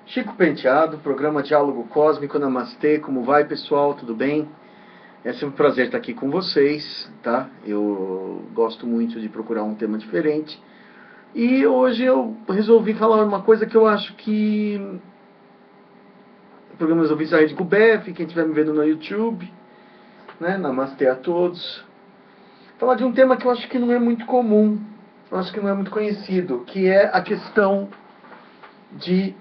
Chico Penteado, programa Diálogo Cósmico, Namastê, como vai pessoal, tudo bem? É sempre um prazer estar aqui com vocês, tá? Eu gosto muito de procurar um tema diferente. E hoje eu resolvi falar uma coisa que eu acho que... Programas ouvintes da Rede Cubef, quem estiver me vendo no YouTube, né? Namastê a todos. Falar de um tema que eu acho que não é muito comum, eu acho que não é muito conhecido, que é a questão de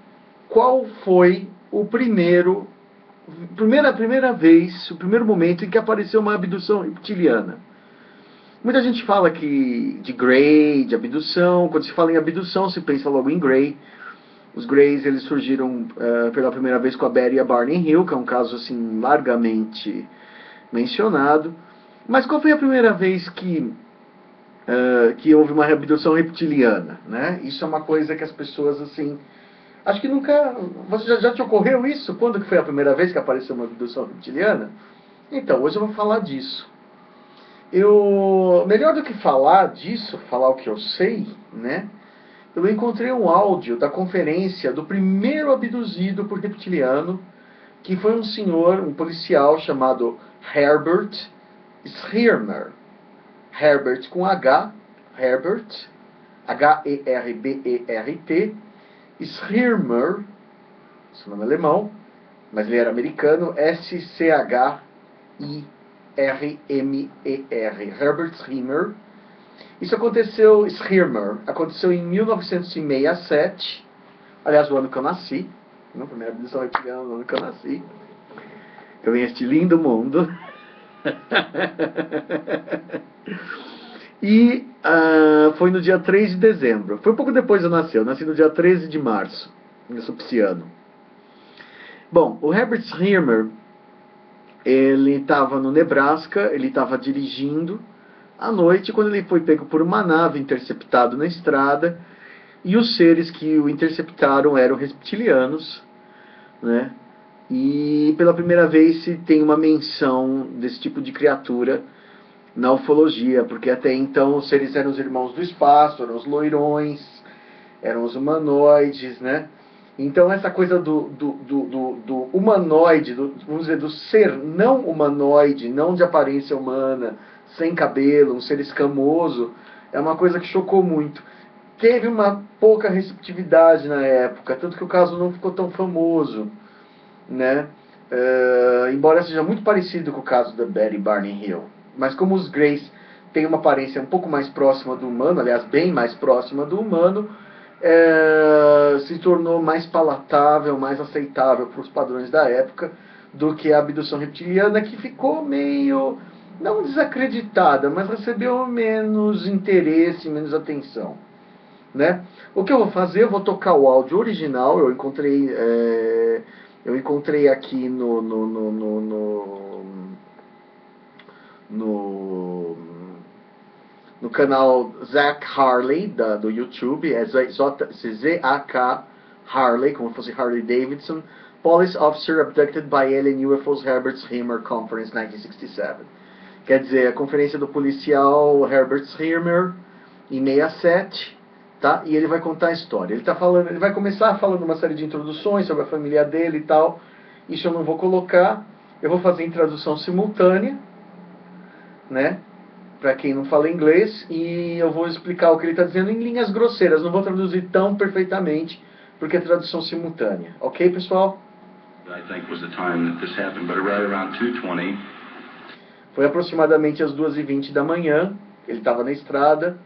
qual foi o primeira vez, o primeiro momento em que apareceu uma abdução reptiliana. Muita gente fala de Grey, de abdução. Quando se fala em abdução, se pensa logo em Grey. Os Greys, eles surgiram pela primeira vez com a Betty e a Barney Hill, que é um caso assim largamente mencionado. Mas qual foi a primeira vez que houve uma abdução reptiliana, né? Isso é uma coisa que as pessoas assim... Acho que nunca... Já te ocorreu isso? Quando que foi a primeira vez que apareceu uma abdução reptiliana? Então, hoje eu vou falar disso. Melhor do que falar disso, falar o que eu sei, né? Eu encontrei um áudio da conferência do primeiro abduzido por reptiliano, que foi um senhor, um policial chamado Herbert Schirmer. Herbert com H, Herbert, H-E-R-B-E-R-T, Schirmer, seu nome é alemão, mas ele era americano, S-C-H-I-R-M-E-R, Herbert Schirmer. Isso aconteceu em 1967, aliás, o ano que eu nasci, a primeira abdução reptiliana no ano que eu nasci. Eu venho este lindo mundo. E foi no dia 3 de dezembro. Foi um pouco depois eu nasci no dia 13 de março. Eu sou pisciano. Bom, o Herbert Schirmer, ele estava no Nebraska, ele estava dirigindo à noite, quando ele foi pego por uma nave, interceptado na estrada, e os seres que o interceptaram eram reptilianos, né? E pela primeira vez se tem uma menção desse tipo de criatura na ufologia, porque até então os seres eram os irmãos do espaço, eram os loirões, eram os humanoides, né? Então essa coisa do humanoide, vamos dizer, do ser não humanoide, não de aparência humana, sem cabelo, um ser escamoso, é uma coisa que chocou muito. Teve uma pouca receptividade na época, tanto que o caso não ficou tão famoso, né? Embora seja muito parecido com o caso da Betty Barney Hill. Mas como os Greys têm uma aparência um pouco mais próxima do humano, aliás, bem mais próxima do humano, se tornou mais palatável, mais aceitável para os padrões da época do que a abdução reptiliana, que ficou meio, não desacreditada, mas recebeu menos interesse, menos atenção, né? O que eu vou fazer? Eu vou tocar o áudio original. Eu encontrei aqui no canal Zach Harley do YouTube, é Z-A-K Harley, como se fosse Harley Davidson, Police Officer Abducted by Alien UFOs Herbert Schirmer Conference 1967. Quer dizer, a conferência do policial Herbert Schirmer em 67, tá? E ele vai contar a história. Ele vai começar falando uma série de introduções sobre a família dele e tal. Isso eu não vou colocar. Eu vou fazer em tradução simultânea, né? Para quem não fala inglês, e eu vou explicar o que ele está dizendo em linhas grosseiras. Não vou traduzir tão perfeitamente, porque é tradução simultânea. Ok, pessoal? Foi aproximadamente às 2h20 da manhã. Ele estava na estrada.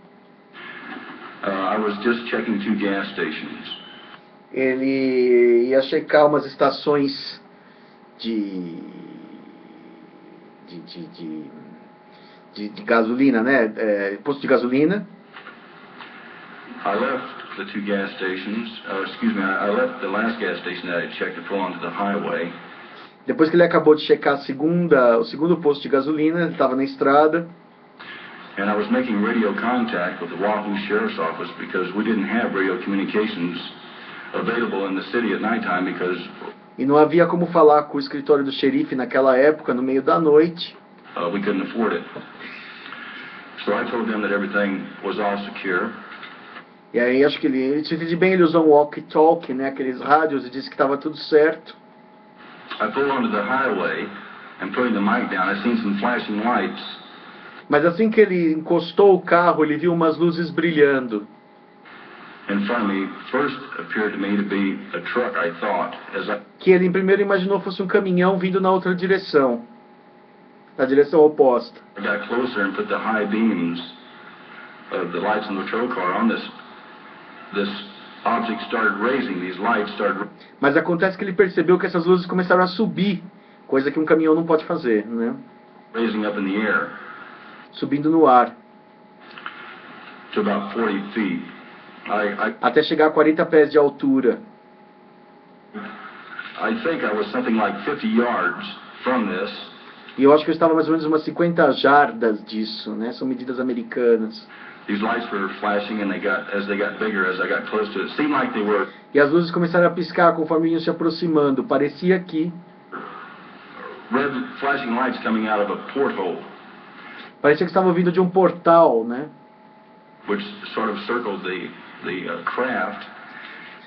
I was just checking 2 gas stations. Ele ia checar umas estações de gasolina, né? Posto de gasolina. I left the 2 gas stations. I left the last gas station that I checked to pull onto the highway. Depois que ele acabou de checar o segundo posto de gasolina, ele estava na estrada. And I was making radio contact with the Wahoo Sheriff's Office because we didn't have radio communications available in the city at nighttime because... E não havia como falar com o escritório do xerife naquela época, no meio da noite. We couldn't afford it. So I told them that everything was all secure. E aí acho que ele se entende bem, ele usou um walkie-talkie, né, aqueles rádios, e disse que estava tudo certo. I pulled onto the highway and putting the mic down, I seen some flashing lights. Mas assim que ele encostou o carro, ele viu umas luzes brilhando. In front of me, first appeared to me to be a truck, I thought, Que ele primeiro imaginou fosse um caminhão vindo na outra direção, na direção oposta. I got closer and put the high beams of the lights in the patrol car on this object started raising, these lights started. Mas acontece que ele percebeu que essas luzes começaram a subir, coisa que um caminhão não pode fazer, né? Raising up in the air. Subindo no ar. To about 40 feet. Até chegar a 40 pés de altura. I think I was something like 50 yards from this. E eu acho que eu estava mais ou menos umas 50 jardas disso, né? São medidas americanas. These lights were flashing and as they got bigger, as I got close to it, it seemed like they were. E as luzes começaram a piscar conforme iam se aproximando. Parecia que Red flashing lights coming out of a porthole. Parecia que estavam vindo de um portal, né? Which sort of circled the craft.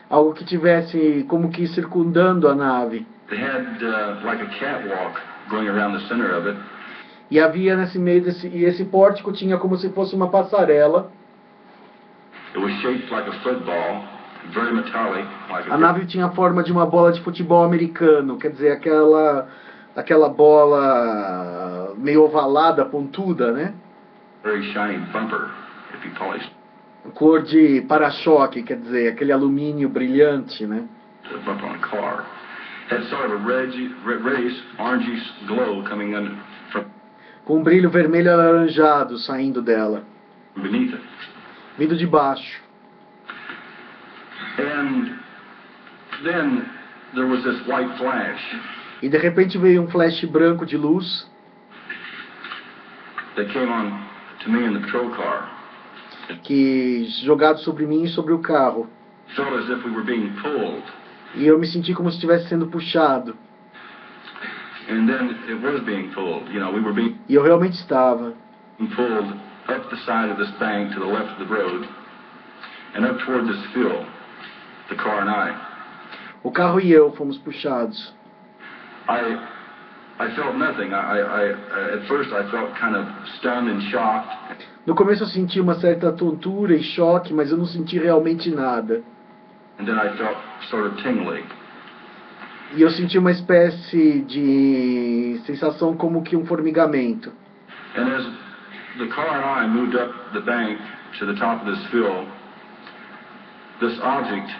Algo que tivesse como que circundando a nave. They had like a catwalk going around the center of it. E havia nesse meio e esse pórtico tinha como se fosse uma passarela. It was shaped like a football, very metallic, like a nave tinha a forma de uma bola de futebol americano, quer dizer, aquela bola meio ovalada, pontuda, né? Very shiny bumper, if you polish. Cor de para-choque, quer dizer, aquele alumínio brilhante, né? The bump on a car. Had sort of a reddish, orangish glow coming from com um brilho vermelho alaranjado saindo dela. Beneath it. Vindo de baixo. And then there was this white flash. E de repente veio um flash branco de luz. That came on to me in the patrol car. Que jogado sobre mim e sobre o carro. Felt as if we were being pulled. E eu me senti como se estivesse sendo puxado. And then it was being pulled. You know, we were being. E eu realmente estava. Pulled up the side of this bank to the left of the road, and up toward this field, the car and I. O carro e eu fomos puxados. I felt nothing. At first I felt kind of stunned and shocked. No começo eu senti uma certa tontura e choque, mas eu não senti realmente nada. And then I felt sort of tingly. E eu senti uma espécie de sensação como que um formigamento. And as the car and I moved up the bank to the top of this field, this object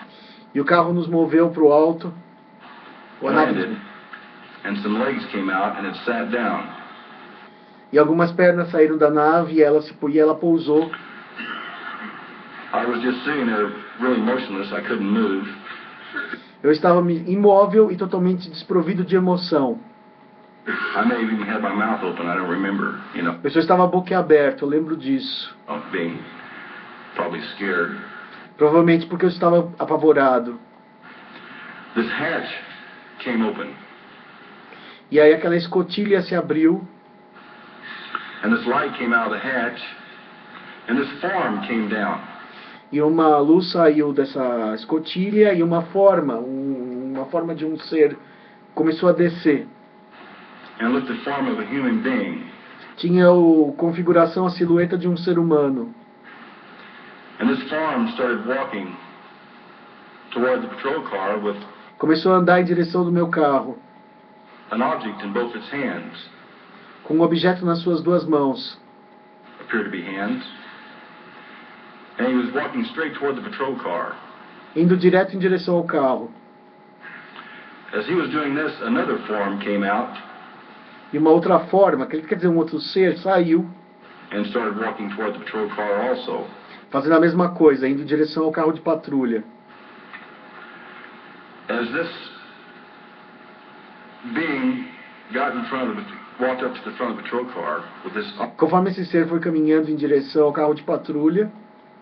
e o carro nos moveu para o alto. landed, and some legs came out and it sat down. E algumas pernas saíram da nave e ela pousou. I was just sitting there really motionless. I couldn't move. Eu estava imóvel e totalmente desprovido de emoção. I may have even had my mouth open. I don't remember, you know. Eu só estava boquiaberto, eu lembro disso. Of being probably scared. Provavelmente porque eu estava apavorado. This hatch came open. E aí aquela escotilha se abriu. And this light came out of the hatch. And this form came down. E uma luz saiu dessa escotilha e uma forma de um ser começou a descer. And looked the form of a human being. Tinha configuração, a silhueta de um ser humano. And this form started walking toward the patrol car with começou a andar em direção do meu carro. An object in both its hands. Com um objeto nas suas duas mãos. Appeared to be hands. And he was walking straight toward the patrol car. Indo direto em direção ao carro. As he was doing this, another form came out. E uma outra forma, quer dizer, um outro ser saiu. And started walking toward the patrol car also. Fazendo a mesma coisa, indo em direção ao carro de patrulha. As this being got in front of walked up to the front of the patrol car with this conforme esse ser foi caminhando em direção ao carro de patrulha,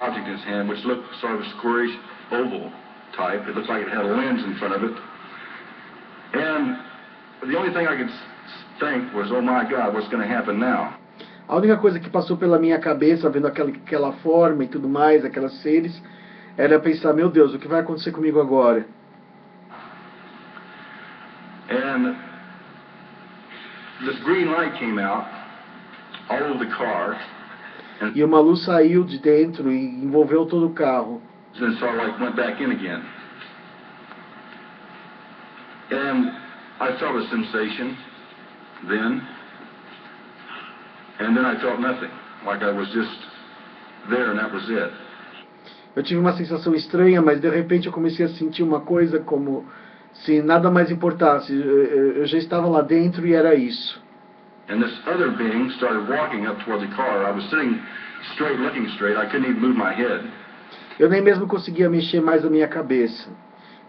object in his hand, which looked sort of squarish, oval type. It looked like it had a lens in front of it. And the only thing I could think was, oh my God, what's going to happen now? A única coisa que passou pela minha cabeça, vendo aquela forma e tudo mais, aqueles seres, era pensar, meu Deus, o que vai acontecer comigo agora? And this green light came out all over the car, E uma luz saiu de dentro e envolveu todo o carro. then sort of like went back in again. And I felt a sensation then, and then I felt nothing, like I was just there and that was it. Eu tive uma sensação estranha, mas de repente eu comecei a sentir uma coisa como se nada mais importasse. Eu já estava lá dentro e era isso. And this other being started walking up toward the car. I was sitting straight, looking straight. I couldn't even move my head. Eu nem mesmo conseguia mexer mais a minha cabeça,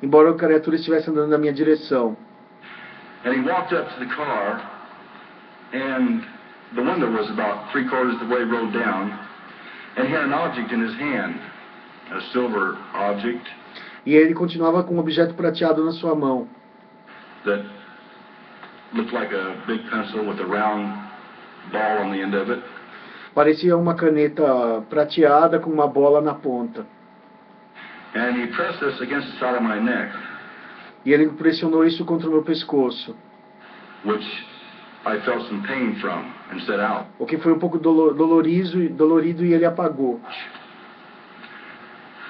embora a criatura estivesse andando na minha direção. And he walked up to the car, and the window was about 3/4 of the way rolled down, and he had an object in his hand, a silver object. E ele continuava com um objeto prateado na sua mão, That looked like a big pencil with a round ball on the end of it. parecia uma caneta prateada com uma bola na ponta. And he pressed this against the side of my neck, E ele pressionou isso contra o meu pescoço, which I felt some pain from, and said, "Out." o que foi um pouco dolorido e ele apagou.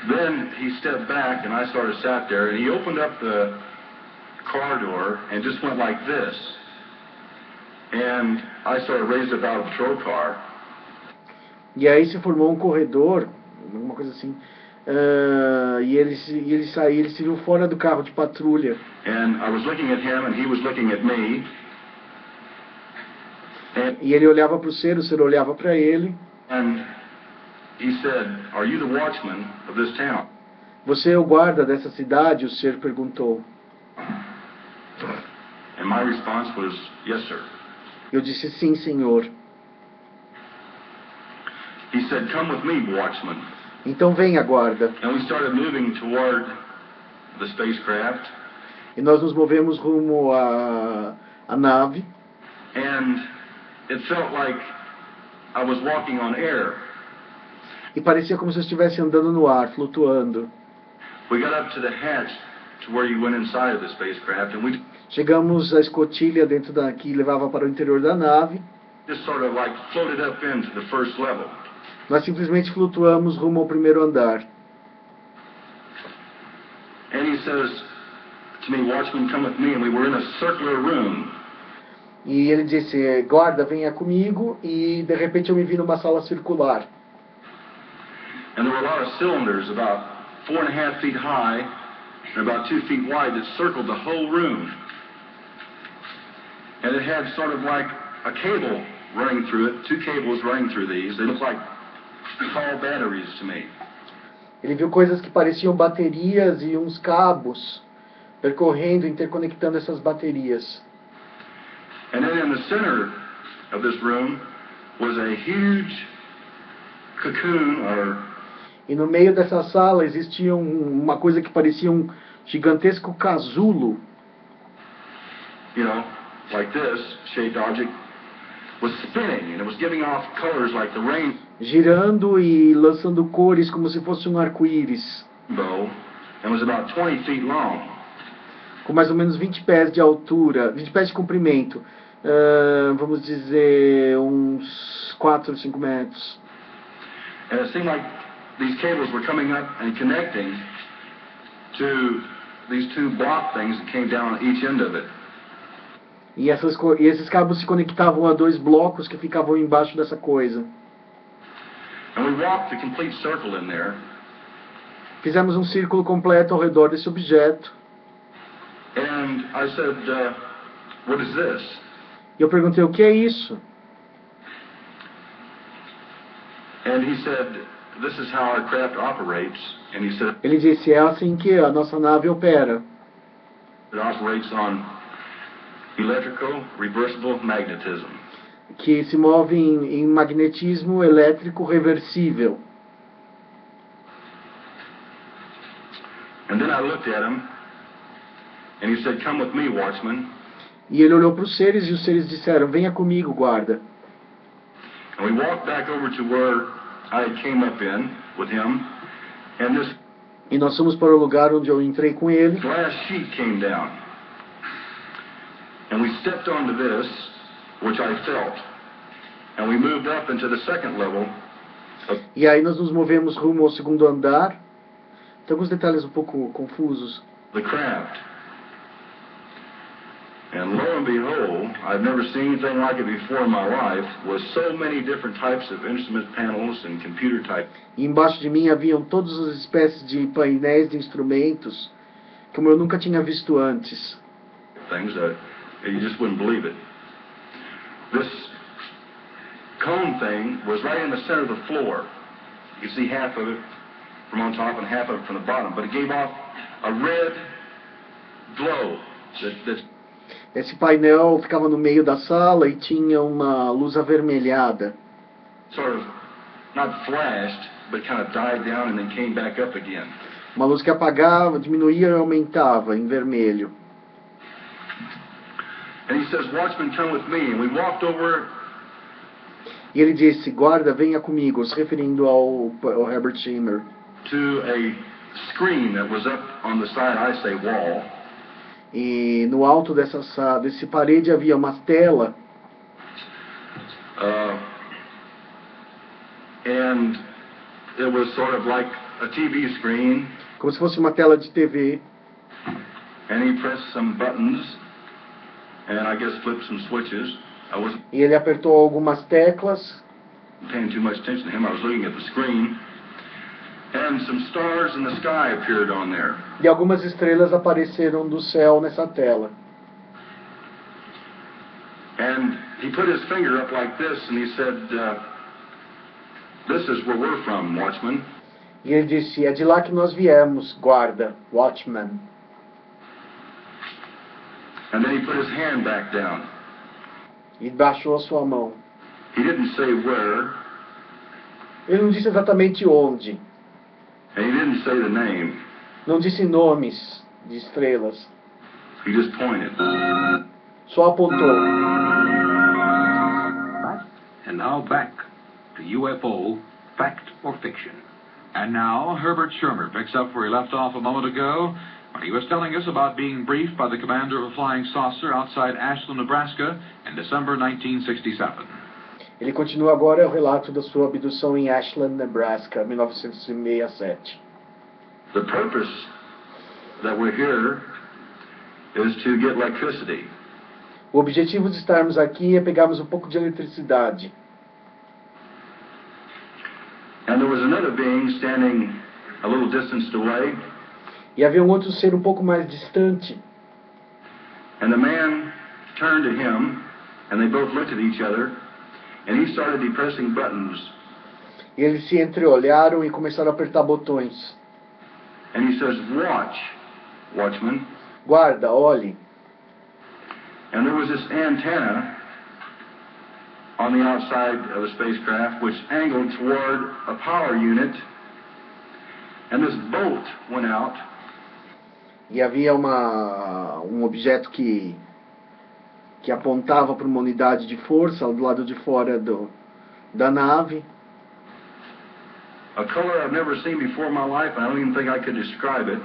Then he stepped back, and I sort of sat there, and he opened up the car door and just went like this. And I sort of raised up out of the patrol car. E aí se formou um corredor, alguma coisa assim, e ele se viu fora do carro de patrulha. And I was looking at him, and he was looking at me. E ele olhava para o ser olhava para ele. And he said, "Are you the watchman of this town?" Você é o guarda dessa cidade? O ser perguntou. And my response was, "Yes, sir." Eu disse, sim, senhor. He said, "Come with me, watchman." Então venha, guarda. And we started moving toward the spacecraft. E nós nos movemos rumo à nave. And it felt like I was walking on air. E parecia como se eu estivesse andando no ar, flutuando. We got up to the hatch to where you went inside of the spacecraft, and we Chegamos à escotilha dentro que levava para o interior da nave. just sort of like floated up into the first level. Nós simplesmente flutuamos rumo ao primeiro andar. And he says to me, "Watchman, come with me." And we were in a circular room. E ele disse, guarda, venha comigo. E de repente eu me vi numa sala circular. And there were a lot of cylinders about 4.5 feet high and about 2 feet wide that circled the whole room. And it had sort of like a cable running through it, 2 cables running through these. They looked like tall batteries to me. Ele viu coisas que pareciam baterias e uns cabos percorrendo, interconectando essas baterias. And then in the center of this room was a huge cocoon, or E no meio dessa sala existia uma coisa que parecia um gigantesco casulo, you know, like this shaped object, was spinning, and it was giving off colors like the girando e lançando cores como se fosse um arco-íris, rainbow, and was about 20 feet long. com mais ou menos 20 pés de altura, 20 pés de comprimento, vamos dizer uns 4 ou 5 metros. And it seemed like these cables were coming up and connecting to these 2 block things that came down on each end of it. E esses cabos se conectavam a 2 blocos que ficavam embaixo dessa coisa. And we walked the complete circle in there. Fizemos um círculo completo ao redor desse objeto. And I said, "What is this?" E eu perguntei, o que é isso? And he said, "This is how our craft operates." And he said, Ele disse, é assim que a nossa nave opera. "It operates on electrical reversible magnetism." Que se move em magnetismo elétrico reversível. And then I looked at him, and he said, "Come with me, watchman." E ele olhou para os seres e os seres disseram, venha comigo, guarda. And we walked back over to where I came up in with him, and this E nós fomos para o lugar onde eu entrei com ele. The last sheet came down. And we stepped onto this, which I felt. And we moved up into the second level. E aí nós nos movemos rumo ao segundo andar. Tem alguns detalhes um pouco confusos. The craft. And lo and behold, I've never seen anything like it before in my life, with so many different types of instrument panels and computer type. E embaixo de mim haviam todas as espécies de painéis de instrumentos, como eu nunca tinha visto antes. Things that you just wouldn't believe it. This cone thing was right in the center of the floor. You can see half of it from on top and half of it from the bottom, but it gave off a red glow that Esse painel ficava no meio da sala e tinha uma luz avermelhada. sort of not flashed, but kind of died down and then came back up again. Uma luz que apagava, diminuía e aumentava em vermelho. And he says, "Watchman, come with me." And we walked over E ele disse, guarda, venha comigo, se referindo ao Herbert Schirmer, to a screen that was up on the side, I say wall. e no alto desse parede havia uma tela, And it was sort of like a TV screen. como se fosse uma tela de TV. And he pressed some buttons and I guess flipped some switches. I wasn't E ele apertou algumas teclas, paying too much attention to him. I was looking at the screen. And some stars in the sky appeared on there. e algumas estrelas apareceram do céu nessa tela. And he put his finger up like this and he said, "This is where we're from, Watchman." E ele disse, é de lá que nós viemos, guarda, watchman. And then he put his hand back down. E baixou a sua mão. He didn't say where, Ele não disse exatamente onde, and he didn't say the name. não disse nomes de estrelas, He just pointed. só apontou. And now back to UFO, fact or fiction. And now Herbert Schirmer picks up where he left off a moment ago when he was telling us about being briefed by the commander of a flying saucer outside Ashland, Nebraska in December 1967. Ele continua agora o relato da sua abdução em Ashland, Nebraska, 1967. The purpose that we're here is to get electricity. O objetivo de estarmos aqui é pegarmos um pouco de eletricidade. And there was another being standing a little distance away, E havia um outro ser um pouco mais distante. and the man turned to him, and they both looked at each other, and he started depressing buttons. E eles se entreolharam e começaram a apertar botões. And he says, "Watch, Watchman." Guarda, olhe. And there was this antenna on the outside of the spacecraft which angled toward a power unit, and this bolt went out, E havia um objeto que apontava para uma unidade de força do lado de fora da nave. a color I've never seen before in my life, and I don't even think I could describe it,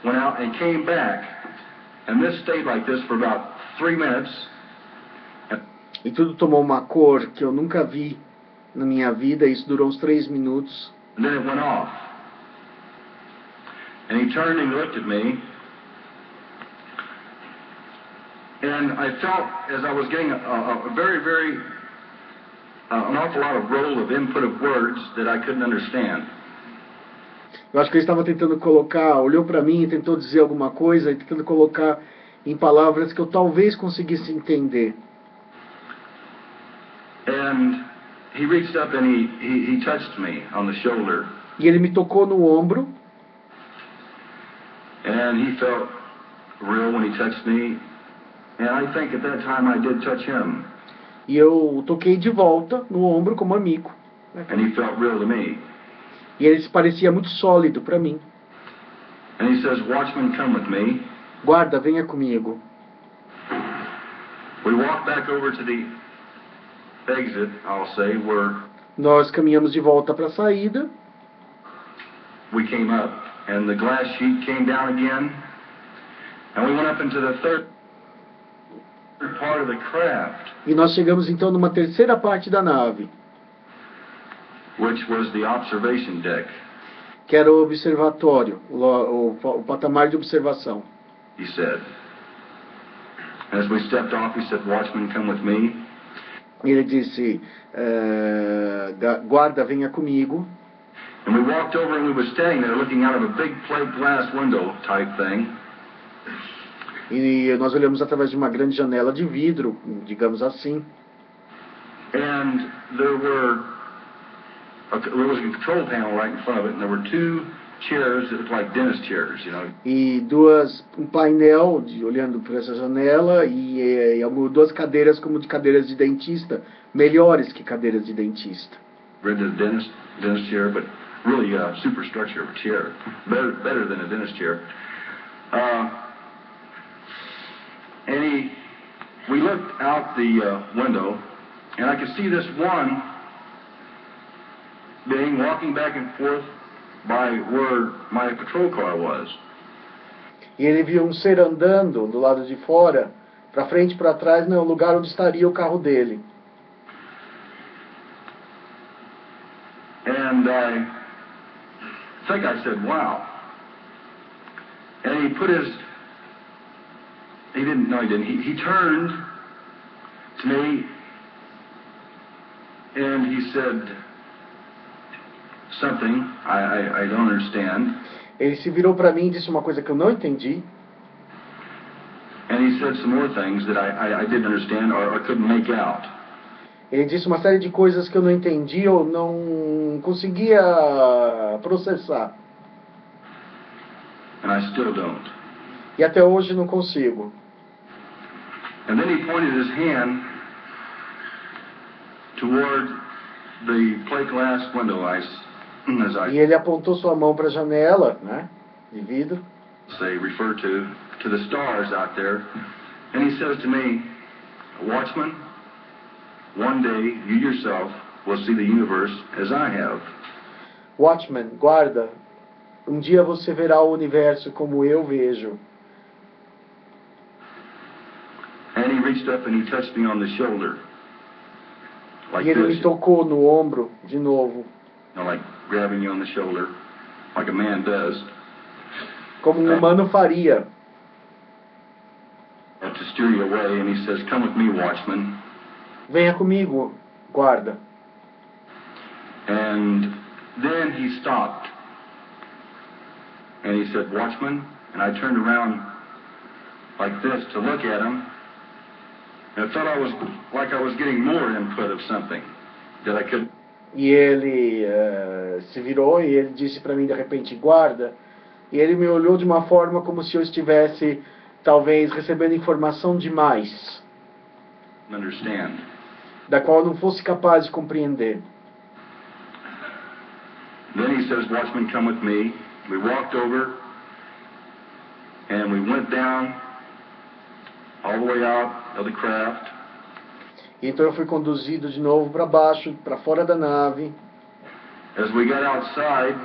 went out and came back, and this stayed like this for about 3 minutes. E tudo tomou uma cor que eu nunca vi na minha vida. Isso durou uns 3 minutos. And then it went off. And he turned and looked at me. And I felt as I was getting a very, very, an awful lot of roll of input of words that I couldn't understand. Eu acho que ele estava tentando colocar, olhou para mim e tentou dizer alguma coisa, e tentando colocar em palavras que eu talvez conseguisse entender. And he reached up and he touched me on the shoulder. E ele me tocou no ombro. And he felt real when he touched me. And I think at that time I did touch him. E eu toquei de volta no ombro como amigo. And he felt real to me. E ele se parecia muito sólido para mim. And he says, "Watchman, come with me." Guarda, venha comigo. We walked back over to the exit, I'll say, where Nós caminhamos de volta para a saída. we came up, and the glass sheet came down again, and we went up into the third part of the craft, E nós chegamos então numa terceira parte da nave, which was the observation deck. que era o observatório, o patamar de observação. He said. As we stepped off, he said, "Watchman, come with me." E ele disse, guarda, venha comigo. And we walked over and we were standing there looking out of a big plate glass window type thing. E nós olhamos através de uma grande janela de vidro, digamos assim. And there was a control panel right in front of it, and there were two chairs that looked like dentist chairs, you know. E um painel olhando por essa janela e duas cadeiras como de cadeiras de dentista, melhores que cadeiras de dentista. Rid of the dentist chair, but really superstructure of a chair, better than a dentist chair. And we looked out the window, and I could see this one being walking back and forth by where my patrol car was. E ele viu um ser andando do lado de fora, para frente e para trás, no lugar onde estaria o carro dele. And I think I said, "Wow." And he put his, he didn't, no he didn't, he turned to me and he said something I don't understand. Ele se virou para mim e disse uma coisa que eu não entendi. And he said some more things that I didn't understand or couldn't make out. Ele disse uma série de coisas que eu não entendi ou não conseguia processar. And I still don't. E até hoje não consigo. And then he pointed his hand toward the plate glass window E ele apontou sua mão para a janela, né, de vidro. They refer to the stars out there. And he says to me, "Watchman, one day you yourself will see the universe as I have." Watchman, guarda, um dia você verá o universo como eu vejo. And he reached up and he touched me on the shoulder. Like E ele this, me tocou no ombro de novo, you know, like grabbing you on the shoulder, like a man does, como um humano faria. to steer you away. And he says, "Come with me, Watchman." Venha comigo, guarda. And then he stopped. And he said, "Watchman." And I turned around like this to look at him. And I thought I was getting more input of something that I could. E ele se virou e ele disse para mim de repente, guarda. E ele me olhou de uma forma como se eu estivesse, talvez, recebendo informação demais, Understand. da qual eu não fosse capaz de compreender. Then he says, "Watchman, come with me." We walked over and we went down all the way out of the craft. Então eu fui conduzido de novo para baixo, para fora da nave. As we got outside,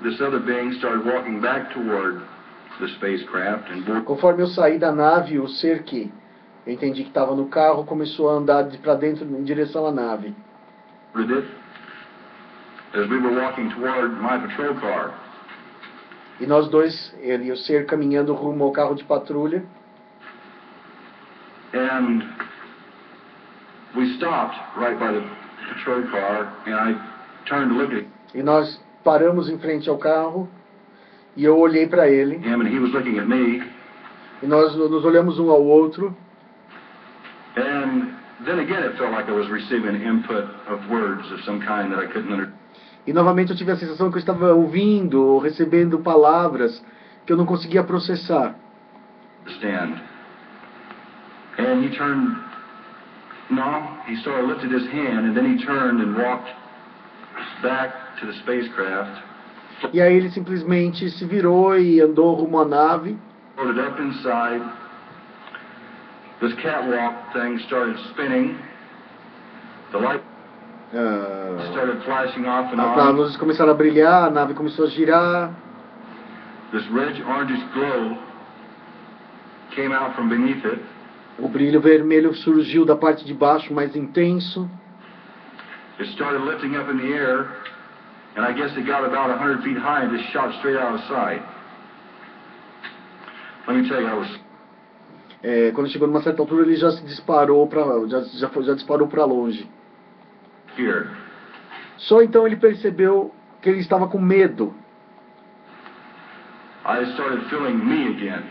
this other being started walking back toward the spacecraft and Conforme eu saí da nave, o ser que eu entendi que estava no carro começou a andar para dentro em direção à nave. boarded it. As we were walking toward my patrol car, E nós dois, ele e o ser, caminhando rumo ao carro de patrulha. and we stopped right by the patrol car, and I turned to look at E nós paramos em frente ao carro. E eu olhei para ele. him, and he was looking at me. E nós nos olhamos um ao outro. And then again, it felt like I was receiving input of words of some kind that I couldn't understand. E novamente eu tive a sensação que eu estava ouvindo ou recebendo palavras que eu não conseguia processar. And he turned, he sort of lifted his hand, and then he turned and walked back to the spacecraft, E aí ele simplesmente se virou e andou rumo à nave. floated up inside. This catwalk thing started spinning. The light started flashing off and As on. luzes começaram a brilhar, a nave começou a girar. This red orangish glow came out from beneath it. O brilho vermelho surgiu da parte de baixo, mais intenso. It started lifting up in the air, and I guess it got about 100 feet high and just shot straight out of sight. Let me tell you, I was Quando chegou numa certa altura, ele já se disparou já disparou para longe. scared. Só então ele percebeu que ele estava com medo. I started feeling me again.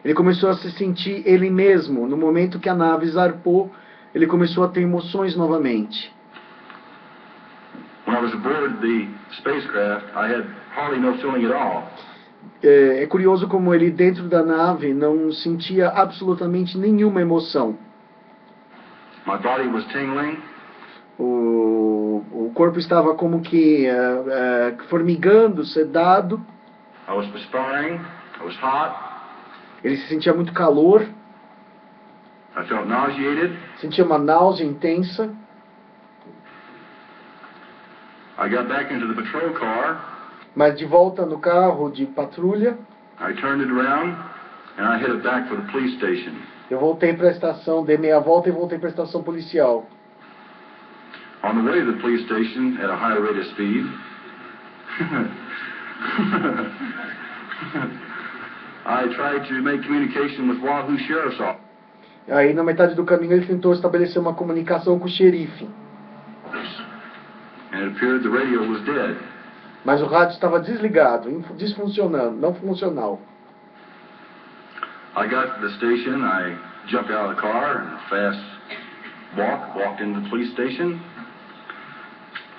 Ele começou a se sentir ele mesmo. No momento que a nave zarpou, ele começou a ter emoções novamente. When I was aboard the spacecraft, I had hardly no feeling at all. É curioso como ele, dentro da nave, não sentia absolutamente nenhuma emoção. My body was tingling. O corpo estava como que formigando, sedado. I was perspiring. I was hot. Ele se sentia muito calor, I felt nauseated. sentia uma náusea intensa. I got back into the patrol car. Mas de volta no carro de patrulha, I turned it around, and I headed back for the police station. eu voltei para a estação, dei meia volta e voltei para a estação policial. On the way to the police station at a high rate of speed, I tried to make communication with Wahoo Sheriff's Office. Aí na metade do caminho ele tentou estabelecer uma comunicação com o xerife, And it appeared the radio was dead. mas o rádio estava desligado, disfuncionando, não funcional. I got to the station, I jumped out of the car and fast walked into the police station.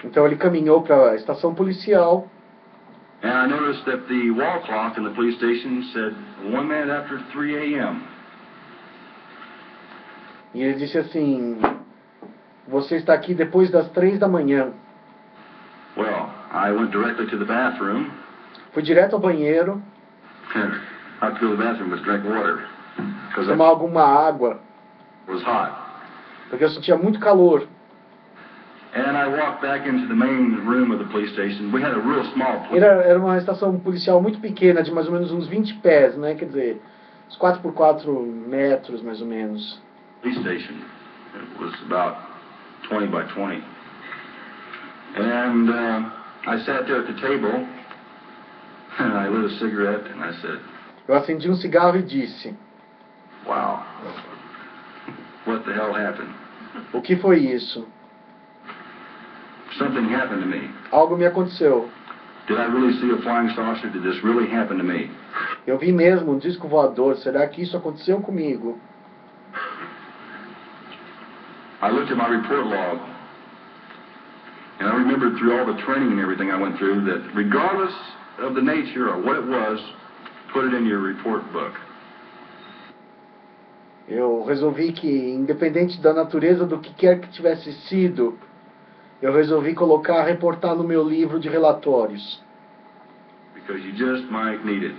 Então ele caminhou para a estação policial. And I noticed that the wall clock in the police station said 1 minute after 3 a.m. E ele disse assim: você está aqui depois das 3 da manhã. Well, I went directly to the bathroom. Fui direto ao banheiro, Not to go to the bathroom, but drink water. Because it tomar alguma água, was hot. porque eu sentia muito calor. And I walked back into the main room of the police station. We had a real small Era uma estação policial muito pequena, de mais ou menos uns 20 pés, né? Quer dizer, uns 4 por 4 metros, mais ou menos. police station. It was about 20 by 20. And I sat there at the table, and I lit a cigarette, and I said, Eu acendi um cigarro e disse: wow, what the hell happened? o que foi isso? Something happened to me. Algo me aconteceu. Did I really see a flying saucer? Did this really happen to me? Eu vi mesmo um disco voador. Será que isso aconteceu comigo? I looked at my report log, and I remembered through all the training and everything I went through that regardless of the nature or what it was, put it in your report book. Eu resolvi que, independente da natureza do que quer que tivesse sido, eu resolvi colocar, reportar no meu livro de relatórios. Because you just might need it.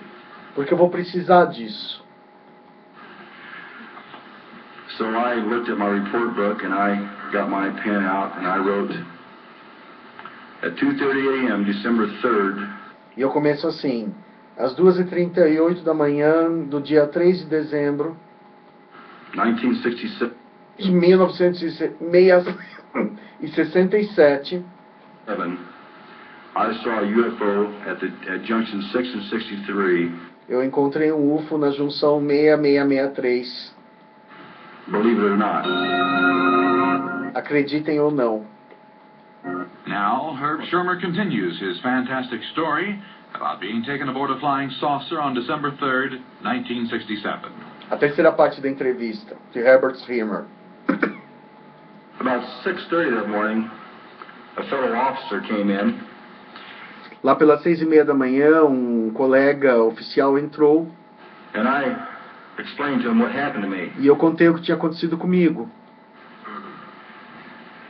Porque eu vou precisar disso. So I looked at my report book and I got my pen out and I wrote, at 2:30 a.m., December 3rd, E eu começo assim: às 2h38 da manhã do dia 3 de dezembro 1967, de 1967, I saw a UFO at junction 6 and 63. eu encontrei um UFO na junção 6663. Believe it or not. Acreditem ou não. Now, Herb Shermer continues his fantastic story about being taken aboard a flying saucer on December 3rd, 1967. A terceira parte da entrevista, de Herbert Schirmer. About 6:30 that morning, a fellow officer came in. Lá pelas 6h30 da manhã, um colega oficial entrou And I explained to him what happened to me. e eu contei o que tinha acontecido comigo.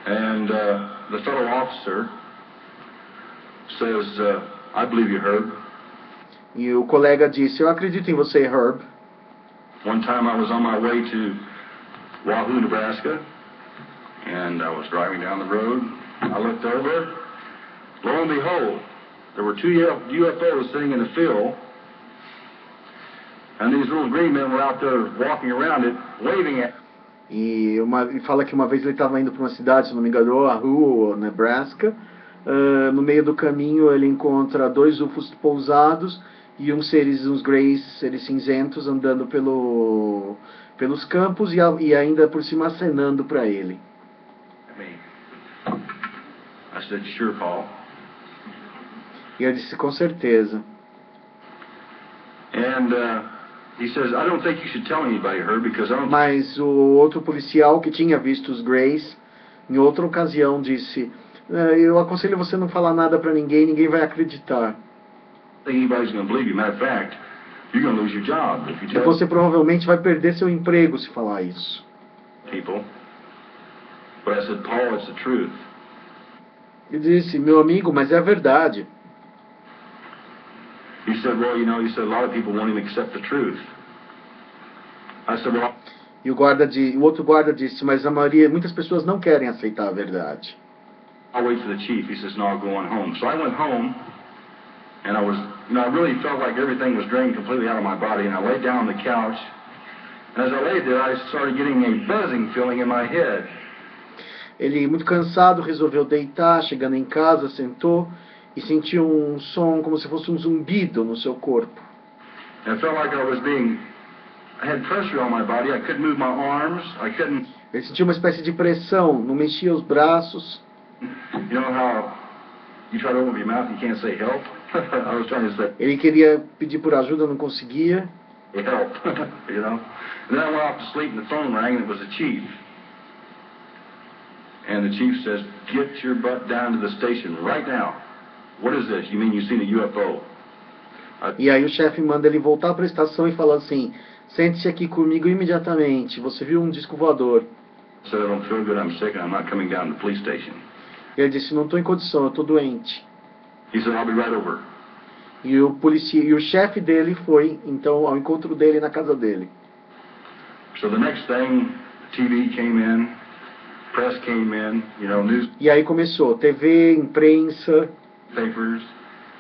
And the fellow officer says, I believe you, Herb. E o colega disse: eu acredito em você, Herb. One time I was on my way to Wahoo, Nebraska, and I was driving down the road, I looked over. Lo and behold, there were two UFOs sitting in the field, and these little green men were out there walking around it, waving at. Ele fala que uma vez ele estava indo para uma cidade, se não me engano, a Rua, Nebraska. No meio do caminho ele encontra dois UFOs pousados e uns greys, seres cinzentos, andando pelos campos e ainda por cima acenando para ele. I said, sure, Paul. E ele disse, com certeza. And he says, I don't think you should tell anybody, Herb, because I don't. Mas o outro policial que tinha visto os greys, em outra ocasião, disse, eu aconselho você não falar nada para ninguém, ninguém vai acreditar. I think anybody's going to believe you. Matter of fact, you're going to lose your job if you tell Você provavelmente vai perder seu emprego se falar isso. people. But I said, Paul, it's the truth. Ele disse, meu amigo, mas é a verdade. He said, well, he said a lot of people won't even accept the truth. I said, well, E o outro guarda disse, mas muitas pessoas não querem aceitar a verdade. I'll wait for the chief. He says, no, I'll go on home. So I went home, and I was, I really felt like everything was drained completely out of my body, and I laid down on the couch, and as I laid there, I started getting a buzzing feeling in my head. Ele, muito cansado, resolveu deitar. Chegando em casa, sentou e sentiu um som como se fosse um zumbido no seu corpo. And I felt like I had pressure on my body. I couldn't move my arms. I couldn't. Ele sentiu uma espécie de pressão, não mexia os braços. You know how you try to open your mouth and you can't say help? I was trying to say Ele queria pedir por ajuda, não conseguia. help, And then I went off to sleep and the phone rang and it was the chief. And the chief says, get your butt down to the station right now. What is this? You mean you've seen a UFO? E aí o chefe manda ele voltar para a estação e fala assim, sente-se aqui comigo imediatamente, você viu um disco voador. I said, I don't feel good, I'm sick, and I'm not coming down to the police station. Ele disse, não estou em condição, eu estou doente. He said, I'll be right over. E o chefe dele foi, então, ao encontro dele na casa dele. So the next thing, TV came in, press came in, news. E aí começou, TV, imprensa, Papers,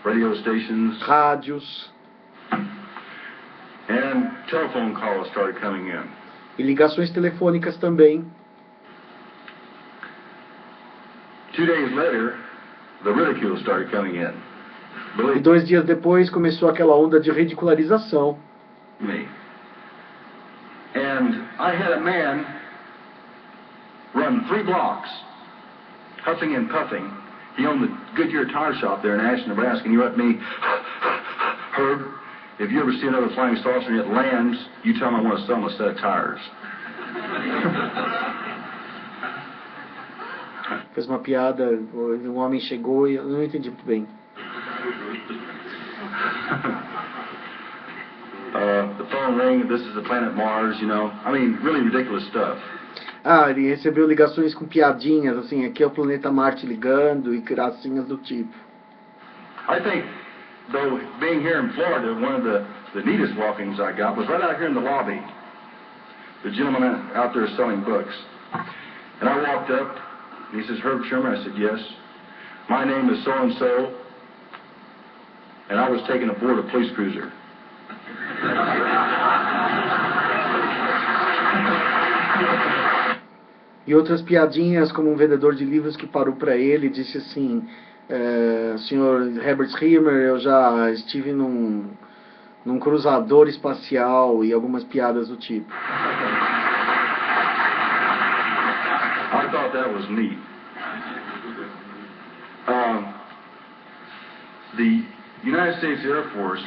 radio stations, rádios, and telephone calls started coming in. e ligações telefônicas também. 2 days later, the ridicule started coming in. E 2 dias depois começou aquela onda de ridicularização. Me. And I had a man run 3 blocks, huffing and puffing. He owned the Goodyear tire shop there in Ashland, Nebraska, and he let me, Herb, if you ever see another flying saucer and it lands, you tell him I want to sell him a set of tires. Fez uma piada, um homem chegou e eu não entendi muito bem. The phone rang, this is the planet Mars, really ridiculous stuff. Ele recebeu ligações com piadinhas, assim, aqui é o planeta Marte ligando e gracinhas do tipo. I think, though, being here in Florida, one of the neatest walkings I got was right out here in the lobby. The gentleman out there selling books. And I walked up, and he says, Herb Sherman? I said, yes. My name is so-and-so, and I was taken aboard a police cruiser. E outras piadinhas, como um vendedor de livros que parou para ele e disse assim, Sr. Herbert Himmer, eu já estive num cruzador espacial, e algumas piadas do tipo. I thought that was neat. The United States Air Force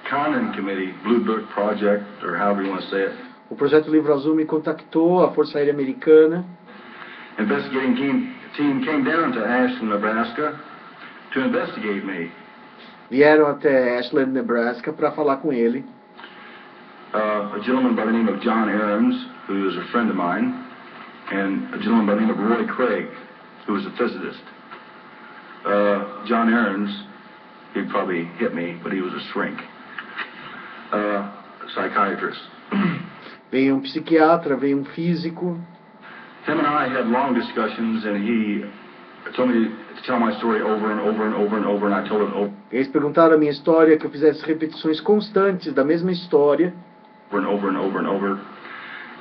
Condon Committee, Blue Book Project, or however you want to say it. O Projeto Livro Azul me contactou, a Força Aérea Americana. Investigating team came down to Ashland, Nebraska to investigate me. Vieram até Ashland, Nebraska para falar com ele. A gentleman by the name of John Ahrens, who is a friend of mine, and a gentleman by the name of Roy Craig, who was a physicist. John Ahrens, he'd probably hit me, but he was a shrink. A psychiatrist. Veio um psiquiatra, veio um físico. Him and I had long discussions, and he told me to tell my story over and over and over and over, and I told it over Eles perguntaram a minha história, que eu fizesse repetições constantes da mesma história. and over and over and over.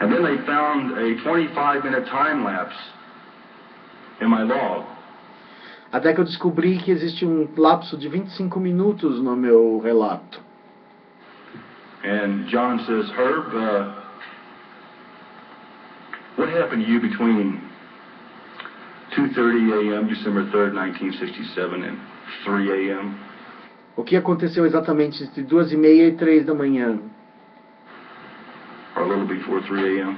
And then they found a 25-minute time lapse in my log. Até que eu descobri que existe um lapso de 25 minutos no meu relato. And John says, Herb, what happened to you between 2:30 a.m., December 3rd, 1967, and 3 a.m.? O que aconteceu exatamente entre 2:30 e 3 da manhã? Or a little before 3 a.m.?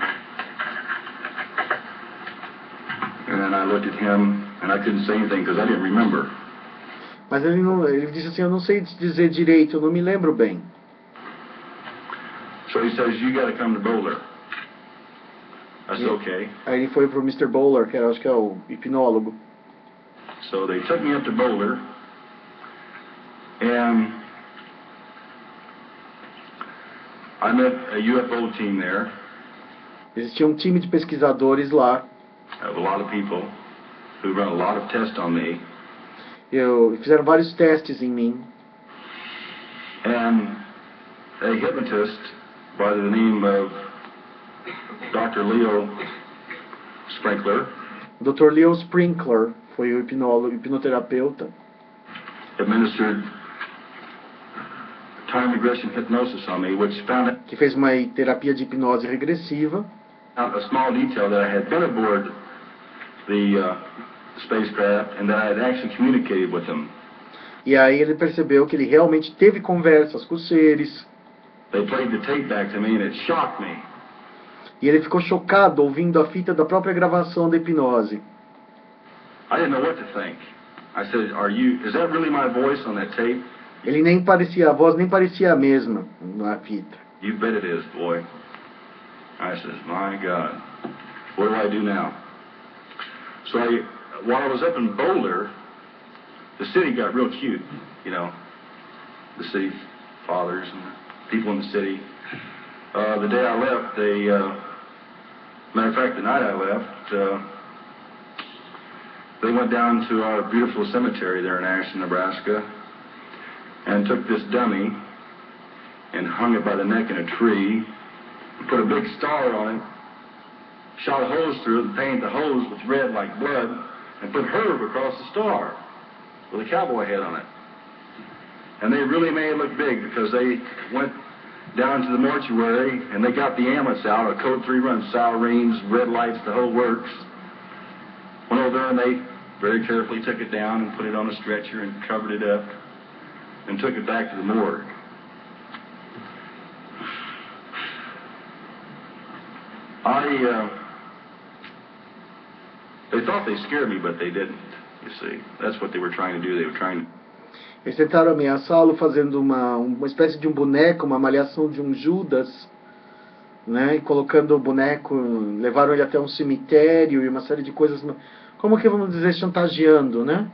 And then I looked at him, and I couldn't say anything because I didn't remember. Mas ele disse assim, eu não sei dizer direito, eu não me lembro bem. So he says, you got to come to Boulder. I said, okay. Aí ele foi pro Mr. Bowler, que acho que é o hipnólogo. So they took me up to Boulder, and I met a UFO team there Existia um time de pesquisadores lá. of a lot of people who run a lot of tests on me. Fizeram vários testes em mim. And a hypnotist by the name of Dr. Leo Sprinkler O Dr. Leo Sprinkler foi o hipnoterapeuta. administered time regression hypnosis on me, which found Que fez uma terapia de hipnose regressiva. out a small detail that I had been aboard the spacecraft and that I had actually communicated with them. E aí ele percebeu que ele realmente teve conversas com os seres. They played the tape back to me and it shocked me. E ele ficou chocado ouvindo a fita da própria gravação da hipnose. I didn't know what to think. I said, is that really my voice on that tape? Ele nem parecia, a voz nem parecia a mesma na fita. You bet it is, boy. I says, my God, what do I do now? So while I was up in Boulder, the city got real cute, you know, the city fathers and people in the city. The day I left, matter of fact, the night I left, they went down to our beautiful cemetery there in Ashton, Nebraska, and took this dummy and hung it by the neck in a tree, put a big star on it, shot a hose through it, and painted the hose with red like blood, and put Herb across the star with a cowboy head on it. And they really made it look big because they went down to the mortuary and they got the ambulance out, a code 3 run, sirens, red lights, the whole works. Went over there and they very carefully took it down and put it on a stretcher and covered it up and took it back to the morgue. They thought they scared me, but they didn't, you see. That's what they were trying to do. They were trying to... Eles tentaram ameaçá-lo fazendo uma espécie de um boneco, uma malhação de um Judas, né? E colocando o boneco, levaram ele até um cemitério e uma série de coisas, como que vamos dizer, chantageando, né?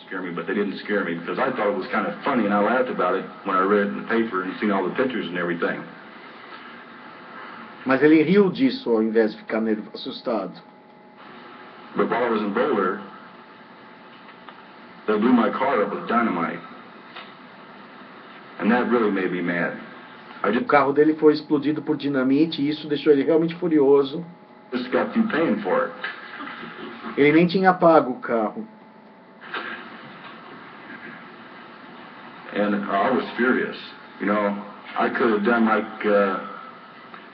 Scare me, but they didn't scare me because I thought it was kind of funny and I laughed about it when I read it in the paper and seen all the pictures and everything. Mas ele riu disso ao invés de ficar assustado. But while I was in Boulder, they blew my car up with dynamite. And that really made me mad. O carro dele foi explodido por dinamite e isso deixou ele realmente furioso. Just got through paying for it. Ele nem tinha pago o carro. And I was furious. You know, I could have done like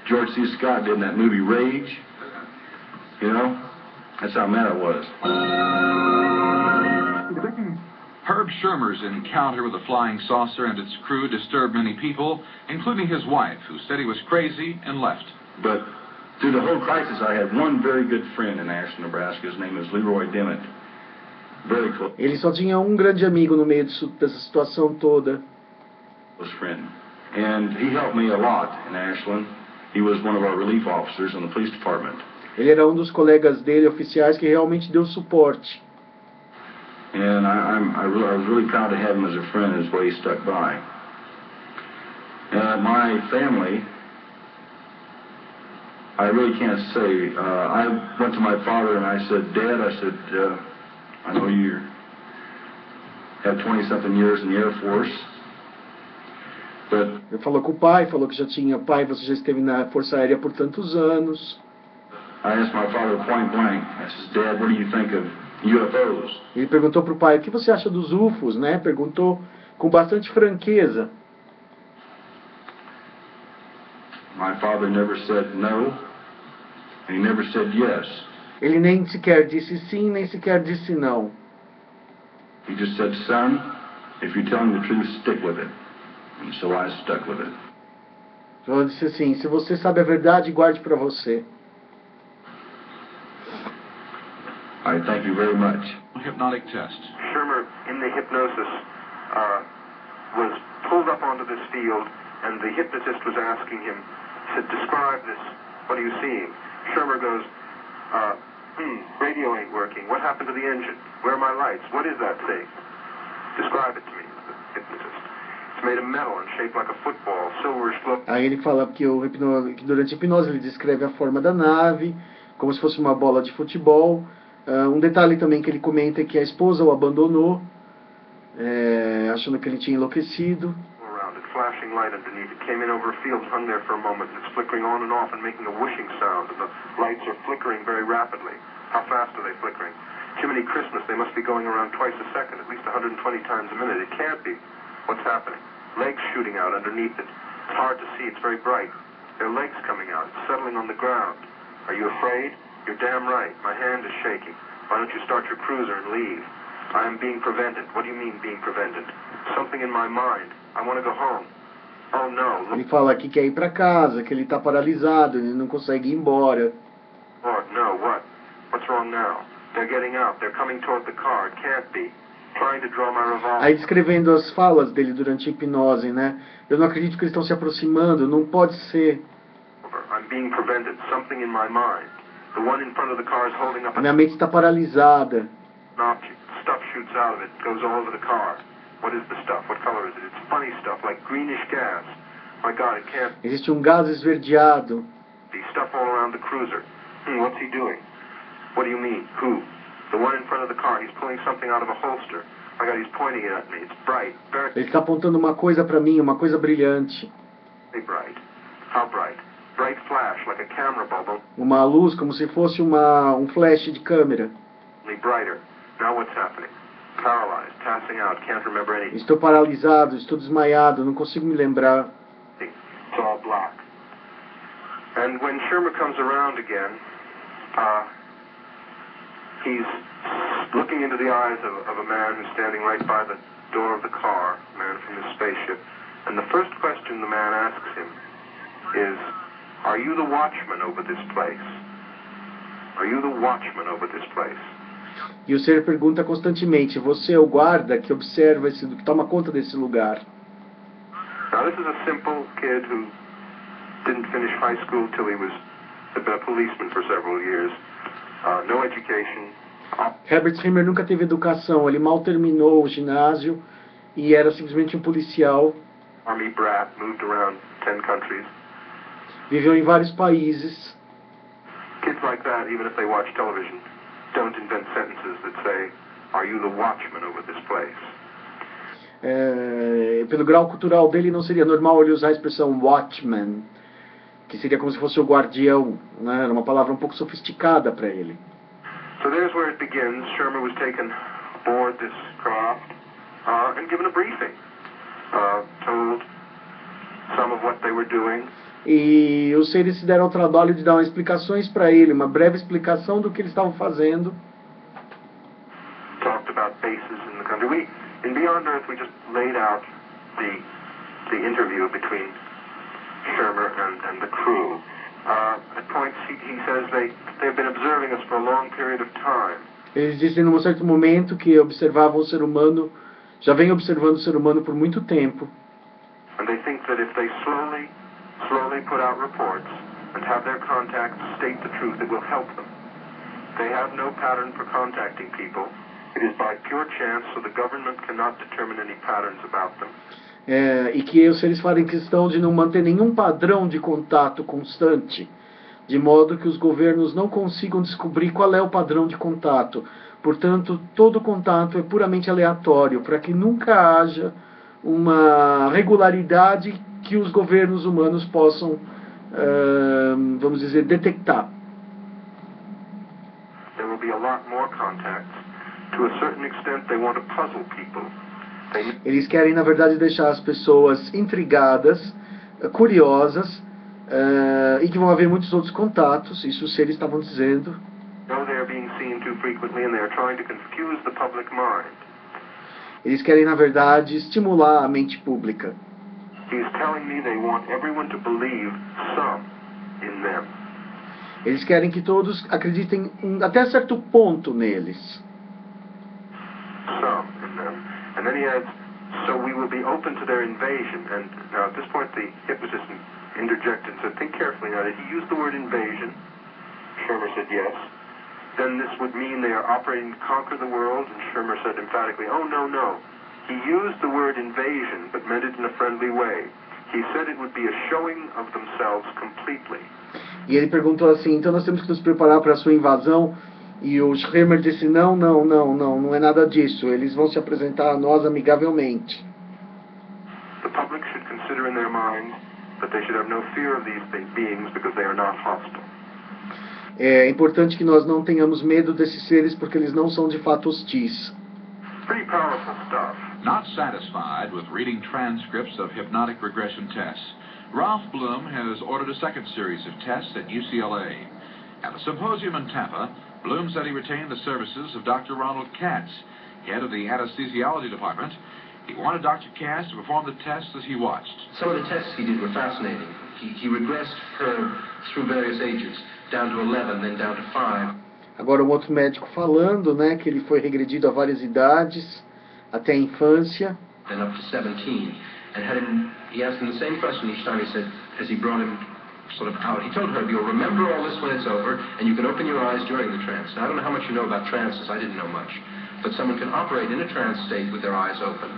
George C. Scott did in that movie Rage. You know? That's how mad I was. Herb Shermer's encounter with the flying saucer and its crew disturbed many people, including his wife, who said he was crazy and left. But through the whole crisis, I had one very good friend in Ashton, Nebraska. His name is Leroy Dimmitt. Very close. Ele só tinha um grande amigo no meio dessa situação toda. Close friend. And he helped me a lot in Ashland. He was one of our relief officers in the police department. Ele era um dos colegas dele, oficiais, que realmente deu suporte. And I was really proud to have him as a friend as way he stuck by. My family, I really can't say. I went to my father and I said, Dad, I said, I know you had 20-something years in the Air Force, but Ele falou com o pai, falou que já tinha pai, você já esteve na Força Aérea por tantos anos. I asked my father point blank, I said, Dad, what do you think of UFOs? Ele perguntou para o pai, o que você acha dos UFOs, né? Perguntou com bastante franqueza. My father never said no, and he never said yes. Ele nem sequer disse sim, nem sequer disse não. He just said, son, if you're telling the truth, stick with it. And so I stuck with it. Ele disse assim, se você sabe a verdade, guarde para você. I thank you very much. Hypnotic test. Shermer, in the hypnosis, was pulled up onto this field, and the hypnotist was asking him, said, describe this, what are you seeing? Shermer goes, radio ain't working. What happened to the engine? Where are my lights? What is that thing? Describe it to me, the hypnotist. It's made of metal and shaped like a football, silverish glow. Aí ele fala que, que durante a hipnose ele descreve a forma da nave, como se fosse uma bola de futebol. Um detalhe também que ele comenta é que a esposa o abandonou, achando que ele tinha enlouquecido. Around it, flashing light underneath. It came in over a field, hung there for a moment, and it's flickering on and off and making a whooshing sound, and the lights are flickering very rapidly. How fast are they flickering? Jiminy Christmas, they must be going around twice a second, at least 120 times a minute. It can't be. What's happening? Legs shooting out underneath it. It's hard to see, it's very bright. There are legs coming out, it's settling on the ground. Are you afraid? You're damn right. My hand is shaking. Why don't you start your cruiser and leave? I am being prevented. What do you mean being prevented? Something in my mind. I want to go home. Oh no. Ele fala que quer ir para casa, que ele está paralisado, ele não consegue ir embora. Lord, no, what? What's wrong now? They're getting out. They're coming toward the car. It can't be. Trying to draw my revolver. Aí descrevendo as falas dele durante a hipnose, né? Eu não acredito que eles estão se aproximando, não pode ser. I'm being prevented. Something in my mind. The one in front of the car is holding up A minha mente está paralisada. an object. Stuff shoots out of it. Goes all over the car. What is the stuff? What color is it? It's funny stuff, like greenish gas. My God, it can't Existe um gás esverdeado. be. Stuff all around the cruiser. What's he doing? What do you mean? Who? The one in front of the car. He's pulling something out of a holster. My God, he's pointing it at me. It's bright. Very Ele está apontando uma coisa para mim, uma coisa brilhante. bright. How bright? Bright flash, like a camera bulb, Uma luz como se fosse um flash de câmera. only brighter. Now what's happening? Paralyzed, passing out, can't remember anything. Estou paralisado, estou desmaiado, não consigo me lembrar. It's all black. And when Shermer comes around again, he's looking into the eyes of a man who's standing right by the door of the car, a man from his spaceship. And the first question the man asks him is, are you the watchman over this place? Are you the watchman over this place? E o ser pergunta constantemente, você é o guarda que observa, que toma conta desse lugar? Now this is a simple kid who didn't finish high school till he had been a policeman for several years. No education. Herbert Himmer nunca teve educação, ele mal terminou o ginásio e era simplesmente um policial. Army brat, moved around 10 countries. Viveu em vários países. Kids like that, even if they watch television, don't invent sentences that say, are you the watchman over this place? Pelo grau cultural dele, não seria normal ele usar a expressão watchman, que seria como se fosse o guardião, né? Era uma palavra um pouco sofisticada para ele. So there's where it begins. Shermer was taken aboard this craft and given a briefing, told some of what they were doing. E os seres se deram ao trabalho de dar umas explicações para ele, uma breve explicação do que eles estavam fazendo. Talked about bases in the country. In Beyond Earth, we just laid out the interview between Shermer and the crew. At points, he says they've been observing us for a long period of time. Eles dizem num certo momento que observavam o ser humano, já vem observando o ser humano por muito tempo. And they think that if they slowly put out reports and have their contacts state the truth, it will help them. They have no pattern for contacting people. It is by pure chance, so the government cannot determine any patterns about them. E que os seres farem questão de não manter nenhum padrão de contato constante, de modo que os governos não consigam descobrir qual é o padrão de contato. Portanto, todo contato é puramente aleatório, para que nunca haja uma regularidade que os governos humanos possam, vamos dizer, detectar. There will be a lot more contacts. To a certain extent, they want to puzzle people. Eles querem, na verdade, deixar as pessoas intrigadas, curiosas, e que vão haver muitos outros contatos, isso os seres estavam dizendo. Know they are being seen too frequently and they are trying to confuse the public mind. Eles querem, na verdade, estimular a mente pública. He's telling me they want everyone to believe some in them. Eles querem que todos acreditem até certo ponto neles. Some in them. And then he adds, so we will be open to their invasion. And now at this point the hypnotist interjected and said, think carefully now, did he use the word invasion? Shermer said yes. Then this would mean they are operating to conquer the world? And Shermer said emphatically, oh, no, no. He used the word invasion, but meant it in a friendly way. He said it would be a showing of themselves completely. E ele perguntou assim, então nós temos que nos preparar para a sua invasão? E o Shermer disse, não é nada disso. Eles vão se apresentar a nós amigavelmente. The public should consider in their minds that they should have no fear of these beings because they are not hostile. É importante que nós não tenhamos medo desses seres porque eles não são de fato hostis. Pretty powerful stuff. Not satisfied with reading transcripts of hypnotic regression tests, Ralph Bloom has ordered a second series of tests at UCLA. At the symposium in Tampa, Bloom said he retained the services of Dr. Ronald Katz, head of the anesthesiology department. He wanted Dr. Katz to perform the tests as he watched. Some of the tests he did were fascinating. He regressed her through various ages, down to 11, then down to 5. Agora um outro médico falando, né, que ele foi regredido a várias idades, até a infância. Then up to 17. And he asked him the same question each time. He said, as he brought him sort of out, he told her, you'll remember all this when it's over, and you can open your eyes during the trance. Now, I don't know how much you know about trances. I didn't know much. But someone can operate in a trance state with their eyes open.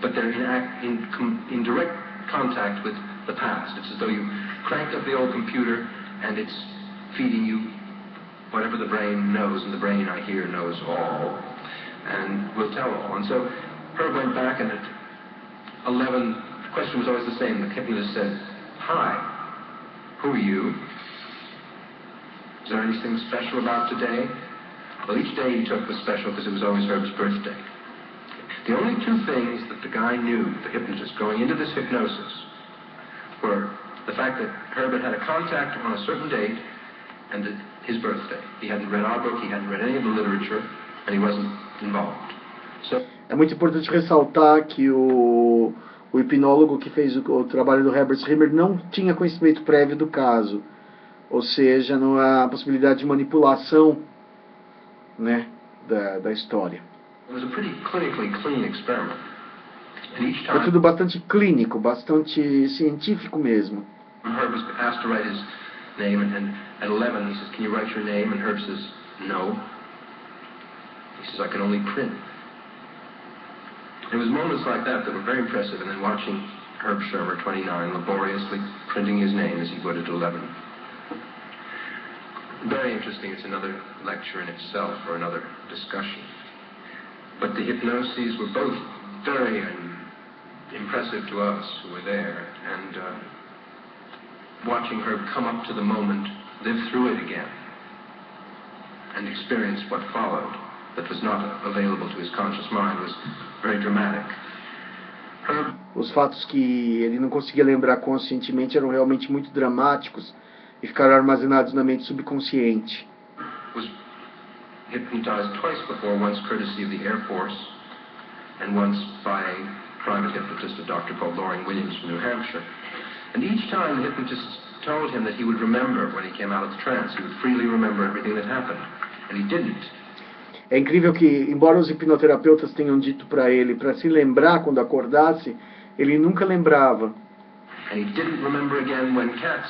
But they're in direct contact with the past. It's as though you cranked up the old computer, and it's feeding you whatever the brain knows, and the brain, I hear, knows all, and will tell all. And so Herb went back, and at 11, the question was always the same. The hypnotist said, hi, who are you? Is there anything special about today? Well, each day he took was special because it was always Herb's birthday. The only two things that the guy knew, the hypnotist, going into this hypnosis, were the fact that Herb had a contact on a certain date and that his birthday. He hadn't read our book, he hadn't read any of the literature, and he wasn't involved. So, é muito importante ressaltar que o hipnólogo que fez o trabalho do Herbert Schirmer não tinha conhecimento prévio do caso. Ou seja, não há possibilidade de manipulação, né, da história. it was a pretty clinically clean experiment. And each Foi time tudo bastante clínico, bastante científico mesmo. Herb was asked to write his name, and at 11 he says, can you write your name? And Herb says, no. He says, I can only print. It was moments like that that were very impressive, and then watching Herb Shermer, 29, laboriously printing his name as he would at 11. Very interesting. It's another lecture in itself, or another discussion. But the hypnoses were both very impressive to us who were there, and watching Herb come up to the moment, live through it again, and experience what followed that was not available to his conscious mind was very dramatic. Herb Os fatos que ele não conseguia lembrar conscientemente eram realmente muito dramáticos e ficaram armazenados na mente subconsciente. was hypnotized twice before, once courtesy of the Air Force, and once by a private hypnotist, a doctor called Loring Williams from New Hampshire. And each time the hypnotist told him that he would remember when he came out of the trance. He would freely remember everything that happened. And he didn't. É incrível que, embora os hipnoterapeutas tenham dito para ele para se lembrar quando acordasse, ele nunca lembrava. And he didn't remember again when Katz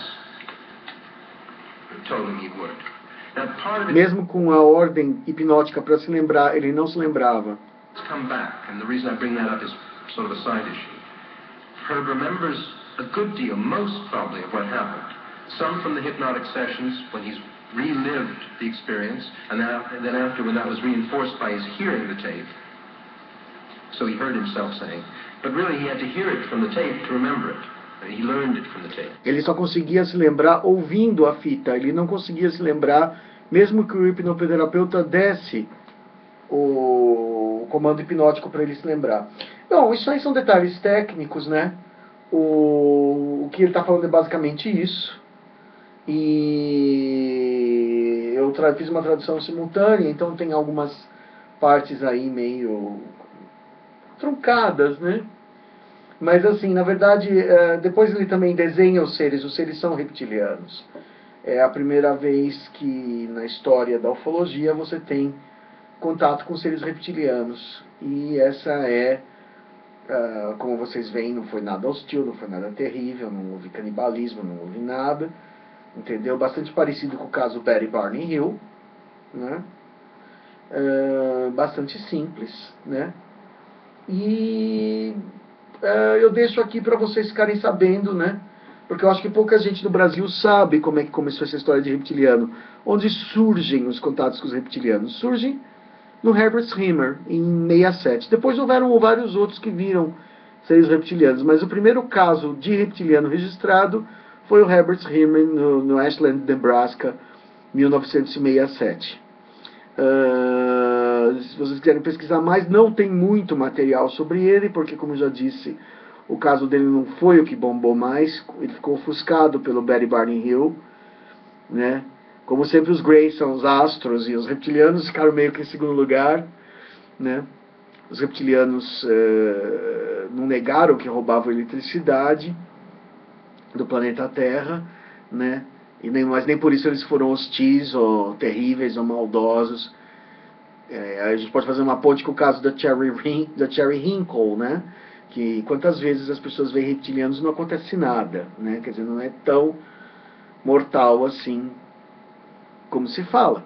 told him he would. Now, part of it Mesmo com a ordem hipnótica para se lembrar, ele não se lembrava. has come back, and the reason I bring that up is sort of a side issue. Herb remembers a good deal, most probably, of what happened. Some from the hypnotic sessions when he's relived the experience, and then after, when that was reinforced by his hearing the tape, so he heard himself saying, but really he had to hear it from the tape to remember it. He learned it from the tape. Ele só conseguia se lembrar ouvindo a fita, ele não conseguia se lembrar, mesmo que o hipnoterapeuta desse o comando hipnótico para ele se lembrar. Bom, isso aí são detalhes técnicos, né? O que ele está falando é basicamente isso. E eu fiz uma tradução simultânea, então tem algumas partes aí meio truncadas, né? Mas assim, na verdade, depois ele também desenha os seres são reptilianos. É a primeira vez que na história da ufologia você tem contato com seres reptilianos. E essa é, como vocês veem, não foi nada hostil, não foi nada terrível, não houve canibalismo, não houve nada. Entendeu? Bastante parecido com o caso Betty Barney Hill, né? Bastante simples, né? E eu deixo aqui para vocês ficarem sabendo, né? Porque eu acho que pouca gente no Brasil sabe como é que começou essa história de reptiliano. Onde surgem os contatos com os reptilianos? Surgem no Herbert Himmer, em 67. Depois houveram vários outros que viram seres reptilianos, mas o primeiro caso de reptiliano registrado foi o Herbert Himmer no Ashland, Nebraska, 1967. Se vocês quiserem pesquisar mais, não tem muito material sobre ele, porque, como eu já disse, o caso dele não foi o que bombou mais, ele ficou ofuscado pelo Betty Barney Hill, né? Como sempre, os Greys são os astros, e os reptilianos ficaram meio que em segundo lugar, né? Os reptilianos não negaram que roubavam eletricidade do planeta Terra, né? Mas nem por isso eles foram hostis, ou terríveis, ou maldosos. A gente pode fazer uma ponte com o caso da Cherry Hinkle, né? Que quantas vezes as pessoas veem reptilianos e não acontece nada, né? Quer dizer, não é tão mortal assim como se fala,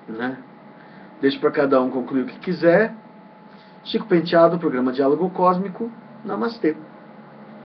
né? Deixo para cada um concluir o que quiser. Chico Penteado, programa Diálogo Cósmico. Namastê.